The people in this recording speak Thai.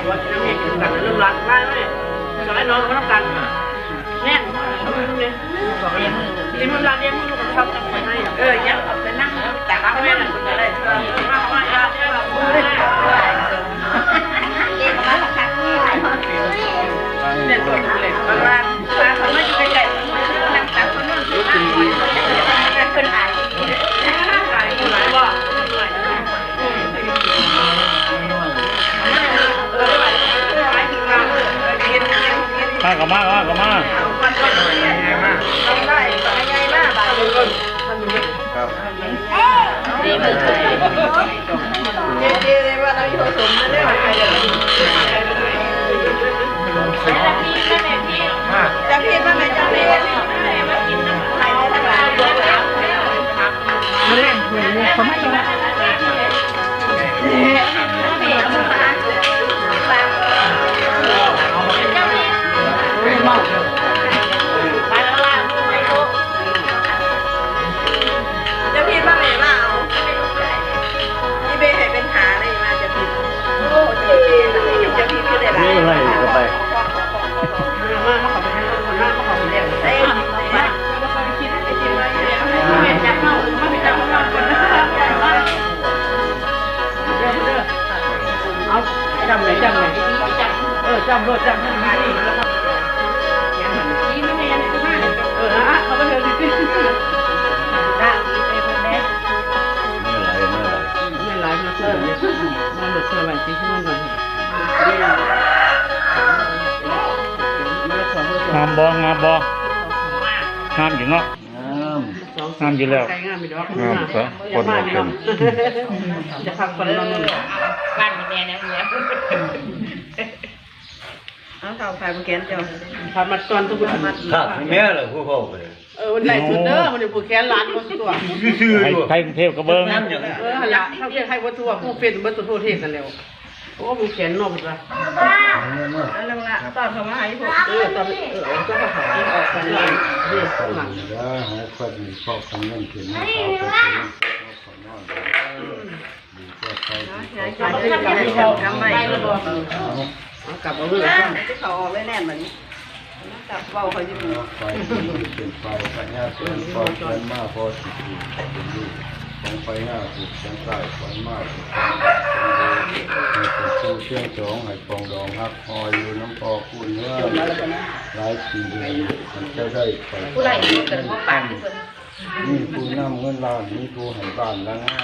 ว่าจะเห็นกันเรื่องรักมากเลยสอนน้องเขาต้องการแน่นเนี่ยบอกเลี้ยงมือเลี้ยงมือเลี้ยงมือลูกชอบจะไปให้ยังไปนั่งแต่ละแม่น่ะคนอะไรมากว่าญาติได้แบบเนี่ยตัวเล็กบางร้านร้านเขาไม่อยู่ใกล้ๆนั่งตักคนนู้นคนอายอายคนไหนบ่มาก็มาก็มาดีมือถือดีเลยว่าเราอยู่สมนั่นเลยจะพี่มาไหมจะพี่มากินน้ำไทยทั้งหลายมาเล่นเหมือนเขาไม่มาจะพี่มาไหมมาเอาที่เบย์ให้เป็นหาได้มาจะพี่โอ้จะพี่จะพี่ก็ได้หลายนี่อะไรก็ไปมาเขาขอไปให้คนมาเขาขอไปเลี้ยงเต้มาเราไปคิดไปคิดอะไรเนี่ยเห็นจับเข้ามาไปจับเข้าคนนะเอาจำไหนจำไหนจำรถจำทางไหนแล้วก็นี่ไม่แน่เลยนะเขาไปเดินดิได้ไปคนแรกไม่ไหลมาเพิ่มมาหลุดเพิ่มไปสิขึ้นมาหน่อยงามบ่งามบ่งามอยู่เนาะงามอยู่แล้วงามไปดอกงามซะคนละคนจะพักคนละนึงบ้านมีแม่แล้วเนี่ยเอาข่าวไฟมาแกนเจ้าทำมาตอนทุกคนมาขาดแม่เหรอผู้พ่อเลยวันไหนสุดเด้อมันอยู่ผูกแขนร้านคนตัวไทยกรุงเทพก็เบิ้งหันละถ้าเพียงไทยวัตถุผู้เป็นวัตถุเทศกันแล้วโอ้ผูกแขนนอกจ้ะนั่งละตอนเขามาให้พวกตอนก็มาหาออกกันเลยเรื่องข้างหลังให้คนมีข้อคำนั้นถึงให้เขาเป็นคนนอนดีก็ใครดีก็ใครทำไมกลับมาเรื่องที่เขาออกได้แน่นเหมือนกลับเบาเขาจะดูไฟเป็นไฟปัญญาเป็นพอเป็นมากพอสิบปีเป็นลูกของไฟหน้าถูกฉันใต้ไฟมากถูกเป็นผู้เชื่อจองให้ปองดองฮักคอยอยู่น้ำพอคู่เนื้อหลายปีเลยมันจะได้ไปผู้ใดเป็นผู้ปังนี่ผู้นำเงินล้านนี่ผู้ให้บ้านแล้วนะ